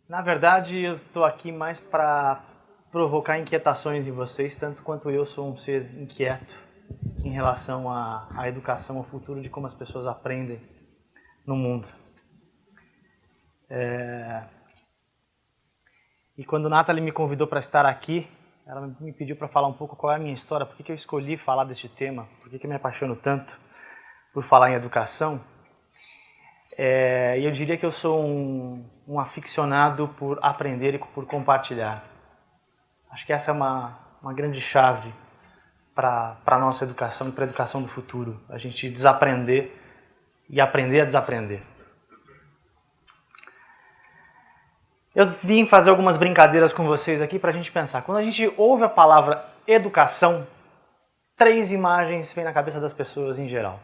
Na verdade, eu estou aqui mais para provocar inquietações em vocês, tanto quanto eu sou um ser inquieto em relação à educação, ao futuro de como as pessoas aprendem no mundo. E quando Nathalie me convidou para estar aqui, ela me pediu para falar um pouco qual é a minha história, por que eu escolhi falar deste tema, por que eu me apaixono tanto por falar em educação. E eu diria que eu sou um aficionado por aprender e por compartilhar. Acho que essa é uma grande chave para a nossa educação e para a educação do futuro. A gente desaprender e aprender a desaprender. Eu vim fazer algumas brincadeiras com vocês aqui para a gente pensar. Quando a gente ouve a palavra educação, 3 imagens vêm na cabeça das pessoas em geral.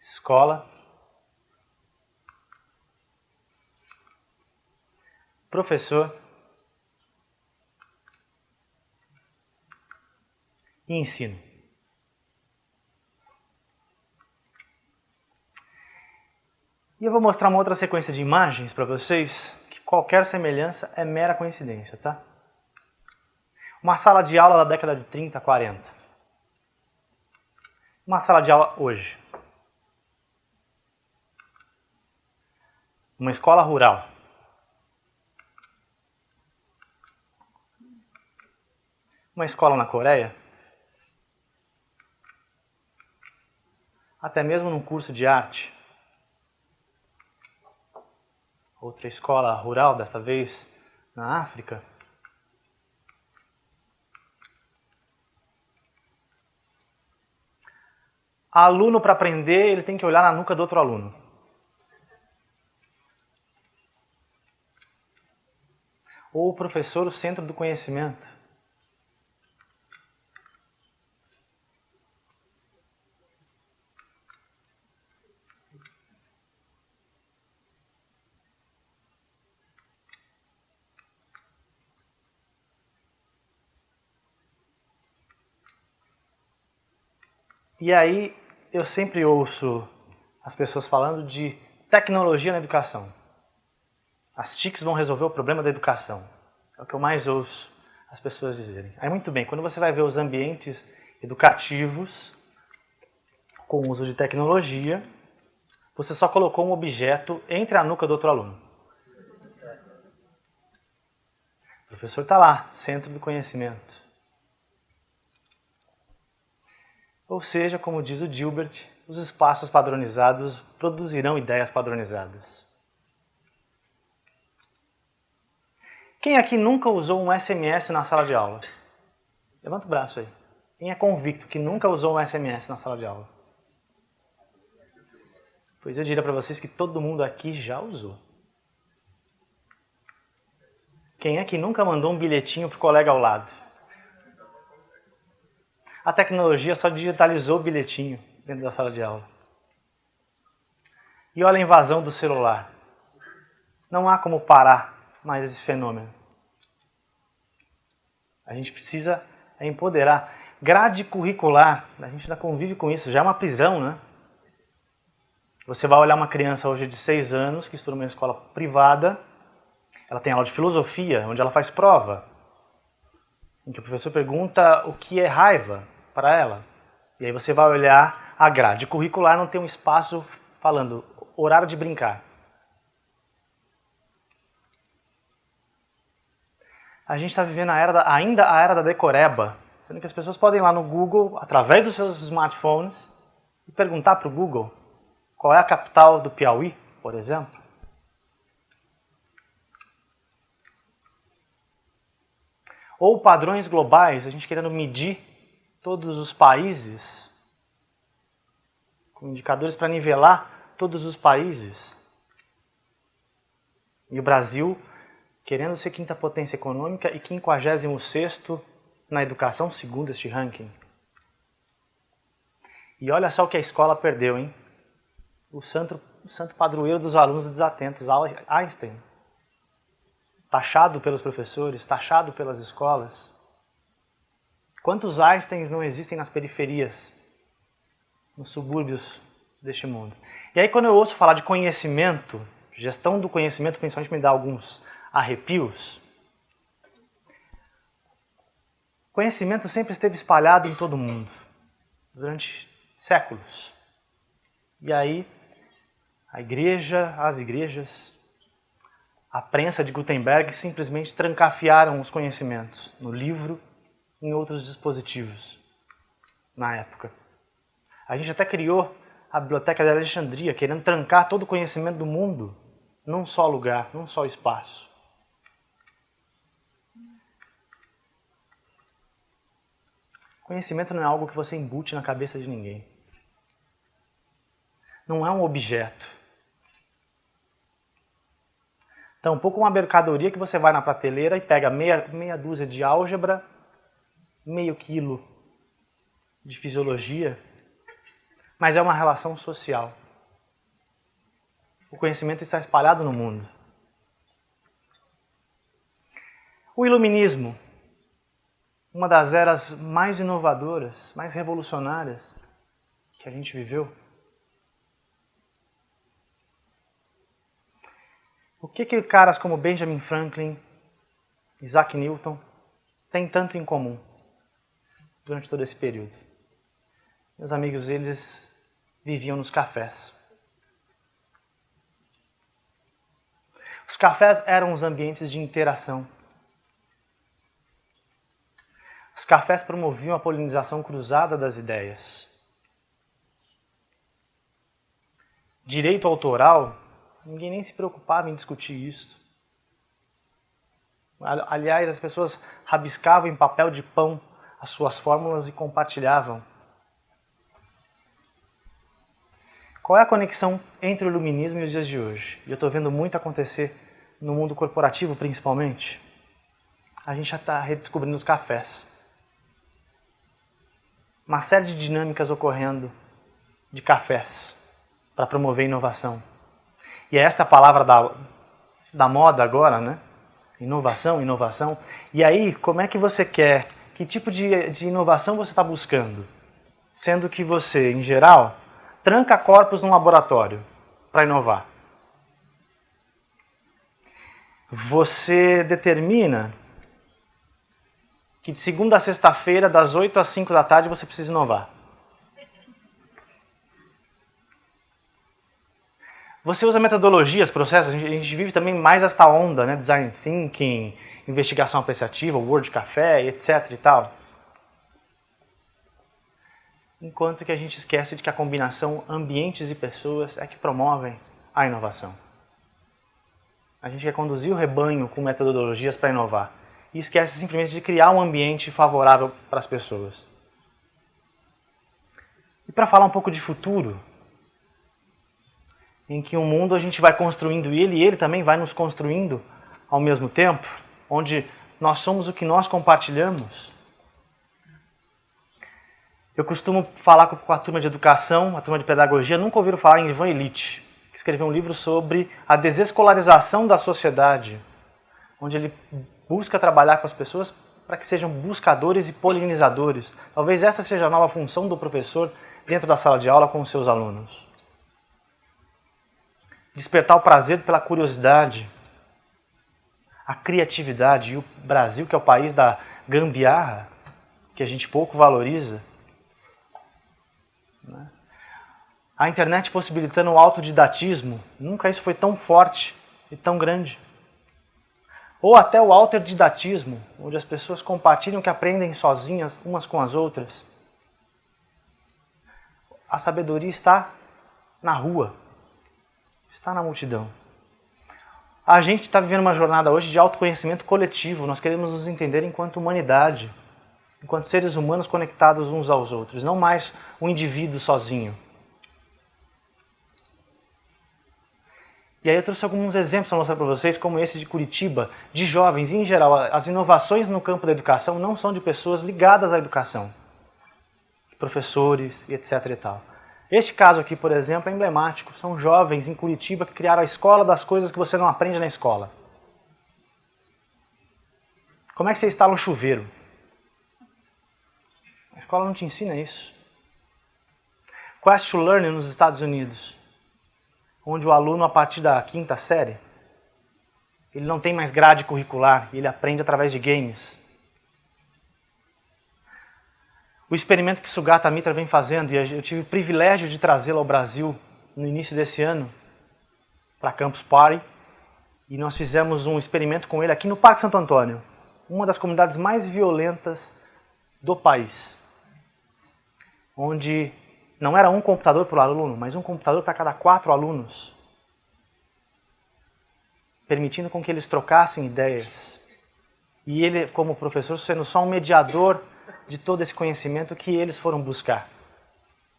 Escola, professor e ensino. E eu vou mostrar uma outra sequência de imagens para vocês, que qualquer semelhança é mera coincidência, tá? Uma sala de aula da década de 30, 40. Uma sala de aula hoje. Uma escola rural. Uma escola na Coreia. Até mesmo num curso de arte. Outra escola rural, desta vez na África. Aluno, para aprender, ele tem que olhar na nuca do outro aluno. Ou o professor, o centro do conhecimento. E aí, eu sempre ouço as pessoas falando de tecnologia na educação. As TICs vão resolver o problema da educação. É o que eu mais ouço as pessoas dizerem. Aí, muito bem, quando você vai ver os ambientes educativos com o uso de tecnologia, você só colocou um objeto entre a nuca do outro aluno. O professor está lá, centro do conhecimento. Ou seja, como diz o Dilbert, os espaços padronizados produzirão ideias padronizadas. Quem aqui nunca usou um SMS na sala de aula? Levanta o braço aí. Quem é convicto que nunca usou um SMS na sala de aula? Pois eu diria para vocês que todo mundo aqui já usou. Quem é que nunca mandou um bilhetinho para o colega ao lado? A tecnologia só digitalizou o bilhetinho dentro da sala de aula. E olha a invasão do celular. Não há como parar mais esse fenômeno. A gente precisa empoderar. Grade curricular, a gente ainda convive com isso, já é uma prisão, né? Você vai olhar uma criança hoje de 6 anos, que estuda numa escola privada, ela tem aula de filosofia, onde ela faz prova, em que o professor pergunta o que é raiva para ela. E aí você vai olhar a grade curricular, não tem um espaço falando horário de brincar. A gente está vivendo ainda a era da decoreba, sendo que as pessoas podem ir lá no Google, através dos seus smartphones, e perguntar para o Google qual é a capital do Piauí, por exemplo. Ou padrões globais, a gente querendo medir todos os países, com indicadores para nivelar todos os países. E o Brasil, querendo ser quinta potência econômica e 56º na educação, segundo este ranking. E olha só o que a escola perdeu, hein? O santo padroeiro dos alunos desatentos, Einstein. Taxado pelos professores, taxado pelas escolas. Quantos Einsteins não existem nas periferias, nos subúrbios deste mundo? E aí quando eu ouço falar de conhecimento, gestão do conhecimento principalmente me dá alguns arrepios. Conhecimento sempre esteve espalhado em todo mundo, durante séculos. E aí, as igrejas, a prensa de Gutenberg simplesmente trancafiaram os conhecimentos no livro e em outros dispositivos na época. A gente até criou a Biblioteca de Alexandria, querendo trancar todo o conhecimento do mundo num só lugar, num só espaço. Conhecimento não é algo que você embute na cabeça de ninguém. Não é um objeto. Tampouco uma mercadoria que você vai na prateleira e pega meia dúzia de álgebra, meio quilo de fisiologia, mas é uma relação social. O conhecimento está espalhado no mundo. O iluminismo, uma das eras mais inovadoras, mais revolucionárias que a gente viveu. O que caras como Benjamin Franklin, Isaac Newton têm tanto em comum durante todo esse período? Meus amigos, eles viviam nos cafés. Os cafés eram os ambientes de interação. Os cafés promoviam a polinização cruzada das ideias. Direito autoral, ninguém nem se preocupava em discutir isso. Aliás, as pessoas rabiscavam em papel de pão as suas fórmulas e compartilhavam. Qual é a conexão entre o iluminismo e os dias de hoje? E eu estou vendo muito acontecer no mundo corporativo, principalmente. A gente já está redescobrindo os cafés. Uma série de dinâmicas ocorrendo de cafés para promover inovação. E é essa a palavra da moda agora, né? Inovação, inovação. E aí, como é que você quer? Que tipo de inovação você está buscando? Sendo que você, em geral, tranca corpos num laboratório para inovar. Você determina que de segunda a sexta-feira, das 8 às 5 da tarde, você precisa inovar. Você usa metodologias, processos, a gente vive também mais esta onda, né? Design Thinking, investigação apreciativa, Word Café, etc. e tal. Enquanto que a gente esquece de que a combinação ambientes e pessoas é que promovem a inovação. A gente quer conduzir o rebanho com metodologias para inovar. E esquece simplesmente de criar um ambiente favorável para as pessoas. E para falar um pouco de futuro, em que o mundo a gente vai construindo ele e ele também vai nos construindo ao mesmo tempo, onde nós somos o que nós compartilhamos. Eu costumo falar com a turma de educação, a turma de pedagogia, nunca ouviram falar em Ivan Illich, que escreveu um livro sobre a desescolarização da sociedade, onde ele busca trabalhar com as pessoas para que sejam buscadores e polinizadores. Talvez essa seja a nova função do professor dentro da sala de aula com os seus alunos. Despertar o prazer pela curiosidade, a criatividade. E o Brasil, que é o país da gambiarra, que a gente pouco valoriza. A internet possibilitando o autodidatismo, nunca isso foi tão forte e tão grande. Ou até o alterdidatismo, onde as pessoas compartilham que aprendem sozinhas umas com as outras. A sabedoria está na rua, está na multidão. A gente está vivendo uma jornada hoje de autoconhecimento coletivo. Nós queremos nos entender enquanto humanidade, enquanto seres humanos conectados uns aos outros, não mais o indivíduo sozinho. E aí eu trouxe alguns exemplos para mostrar para vocês, como esse de Curitiba, de jovens, e em geral, as inovações no campo da educação não são de pessoas ligadas à educação, professores e etc. e tal. Este caso aqui, por exemplo, é emblemático. São jovens em Curitiba que criaram a escola das coisas que você não aprende na escola. Como é que você instala um chuveiro? A escola não te ensina isso. Quest to Learn nos Estados Unidos, onde o aluno, a partir da quinta série, ele não tem mais grade curricular, ele aprende através de games. O experimento que Sugata Mitra vem fazendo, e eu tive o privilégio de trazê-lo ao Brasil no início desse ano, para Campus Party, e nós fizemos um experimento com ele aqui no Parque Santo Antônio, uma das comunidades mais violentas do país, onde não era um computador por aluno, mas um computador para cada 4 alunos, permitindo com que eles trocassem ideias. E ele, como professor, sendo só um mediador de todo esse conhecimento que eles foram buscar,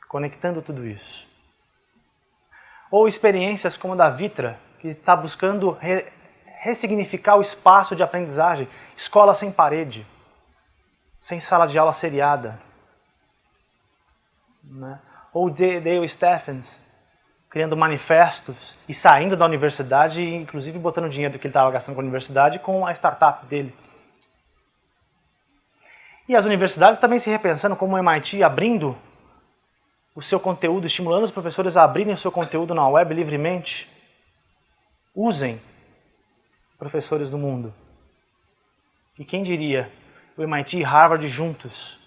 conectando tudo isso. Ou experiências como a da Vitra, que está buscando ressignificar o espaço de aprendizagem, escola sem parede, sem sala de aula seriada. Né? Ou Dale Stephens, criando manifestos e saindo da universidade, inclusive botando dinheiro que ele estava gastando com a universidade com a startup dele. E as universidades também se repensando, como o MIT abrindo o seu conteúdo, estimulando os professores a abrirem o seu conteúdo na web livremente. Usem, professores do mundo. E quem diria, o MIT e Harvard juntos,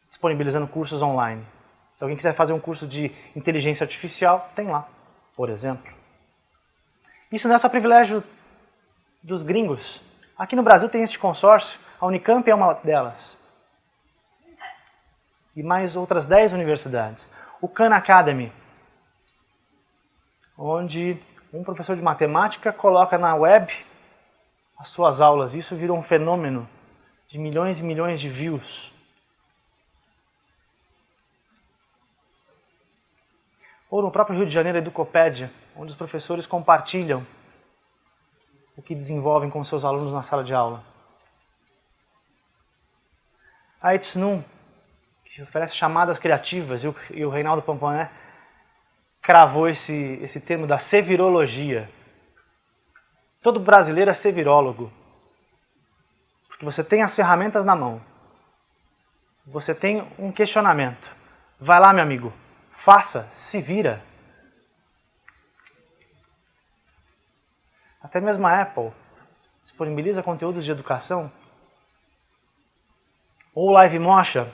disponibilizando cursos online. Se alguém quiser fazer um curso de inteligência artificial, tem lá, por exemplo. Isso não é só privilégio dos gringos. Aqui no Brasil tem este consórcio, a Unicamp é uma delas. E mais outras 10 universidades. O Khan Academy, onde um professor de matemática coloca na web as suas aulas. Isso virou um fenômeno de milhões e milhões de views. Ou no próprio Rio de Janeiro, a Educopédia, onde os professores compartilham o que desenvolvem com seus alunos na sala de aula. A Etsnum, que oferece chamadas criativas, e o Reinaldo Pamponé cravou esse termo da sevirologia. Todo brasileiro é sevirólogo, porque você tem as ferramentas na mão, você tem um questionamento. Vai lá, meu amigo, faça, se vira. Até mesmo a Apple disponibiliza conteúdos de educação. Ou o Live Motion,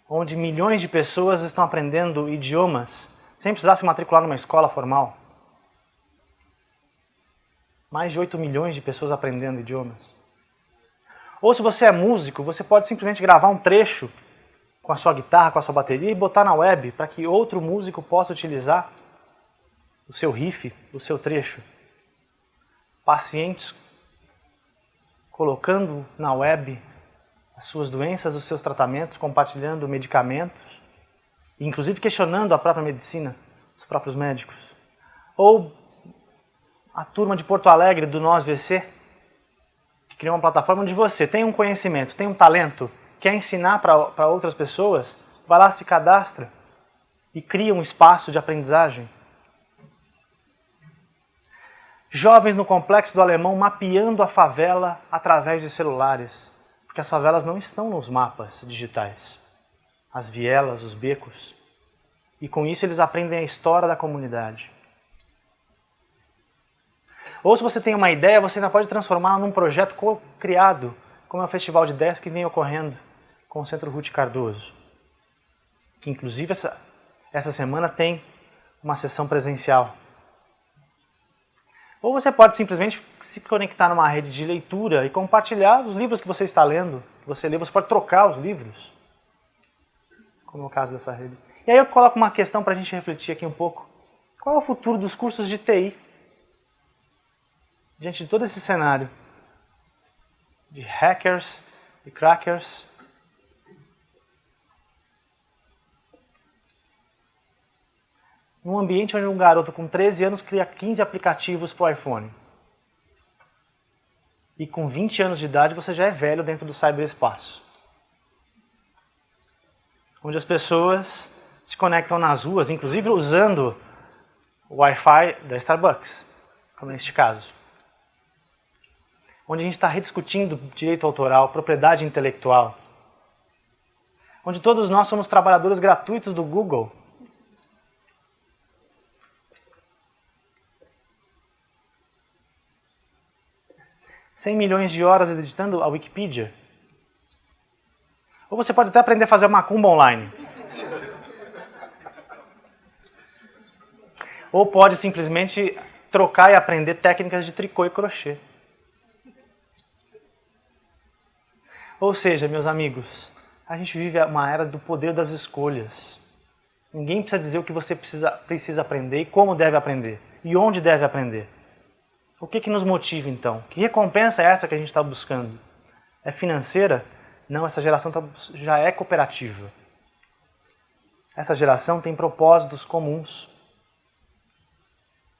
onde milhões de pessoas estão aprendendo idiomas sem precisar se matricular numa escola formal. Mais de 8 milhões de pessoas aprendendo idiomas. Ou se você é músico, você pode simplesmente gravar um trecho com a sua guitarra, com a sua bateria e botar na web para que outro músico possa utilizar o seu riff, o seu trecho. Pacientes colocando na web as suas doenças, os seus tratamentos, compartilhando medicamentos, inclusive questionando a própria medicina, os próprios médicos. Ou a turma de Porto Alegre do Nós VC, que criou uma plataforma onde você tem um conhecimento, tem um talento, quer ensinar para outras pessoas, vai lá, se cadastra e cria um espaço de aprendizagem. Jovens no Complexo do Alemão mapeando a favela através de celulares. Porque as favelas não estão nos mapas digitais. As vielas, os becos. E com isso eles aprendem a história da comunidade. Ou se você tem uma ideia, você ainda pode transformá-la num projeto co-criado, como é o Festival de Ideias que vem ocorrendo com o Centro Ruth Cardoso. Que inclusive essa semana tem uma sessão presencial. Ou você pode simplesmente se conectar numa rede de leitura e compartilhar os livros que você está lendo, que você lê. Você pode trocar os livros, como é o caso dessa rede. E aí eu coloco uma questão para a gente refletir aqui um pouco. Qual é o futuro dos cursos de TI? Diante de todo esse cenário de hackers e crackers. num ambiente onde um garoto com 13 anos cria 15 aplicativos para o iPhone. E com 20 anos de idade você já é velho dentro do cyberespaço. Onde as pessoas se conectam nas ruas, inclusive usando o Wi-Fi da Starbucks, como neste caso. Onde a gente está rediscutindo direito autoral, propriedade intelectual. Onde todos nós somos trabalhadores gratuitos do Google. $100 milhões de horas editando a Wikipedia. Ou você pode até aprender a fazer macumba online. Ou pode simplesmente trocar e aprender técnicas de tricô e crochê. Ou seja, meus amigos, a gente vive uma era do poder das escolhas. Ninguém precisa dizer o que você precisa aprender e como deve aprender. E onde deve aprender. O que nos motiva então? Que recompensa é essa que a gente está buscando? É financeira? Não, essa geração já é cooperativa. Essa geração tem propósitos comuns.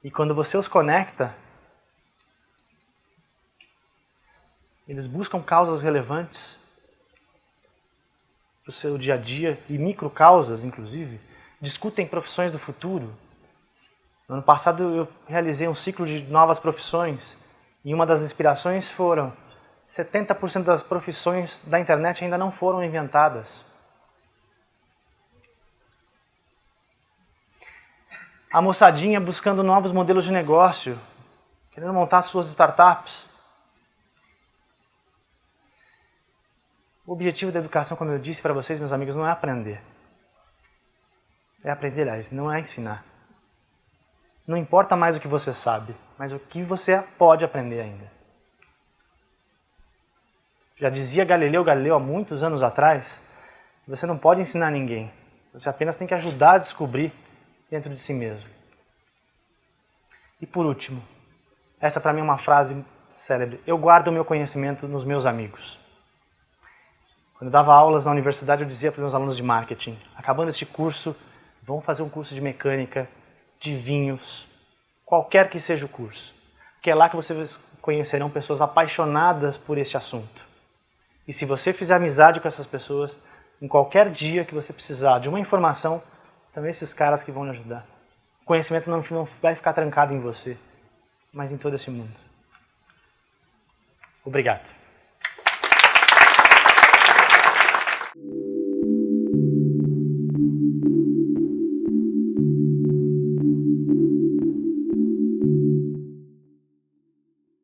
E quando você os conecta, eles buscam causas relevantes para o seu dia a dia, e microcausas, inclusive, discutem profissões do futuro. No ano passado eu realizei um ciclo de novas profissões, e uma das inspirações foram 70% das profissões da internet ainda não foram inventadas. A moçadinha buscando novos modelos de negócio, querendo montar suas startups. O objetivo da educação, como eu disse para vocês, meus amigos, não é aprender. É aprender, aliás, não é ensinar. Não importa mais o que você sabe, mas o que você pode aprender ainda. Já dizia Galileu Galileu há muitos anos atrás, você não pode ensinar ninguém. Você apenas tem que ajudar a descobrir dentro de si mesmo. E por último, essa para mim é uma frase célebre. Eu guardo o meu conhecimento nos meus amigos. Quando eu dava aulas na universidade, eu dizia para os meus alunos de marketing, acabando este curso, vão fazer um curso de mecânica, de vinhos, qualquer que seja o curso. Porque é lá que vocês conhecerão pessoas apaixonadas por este assunto. E se você fizer amizade com essas pessoas, em qualquer dia que você precisar de uma informação, são esses caras que vão lhe ajudar. O conhecimento não vai ficar trancado em você, mas em todo esse mundo. Obrigado.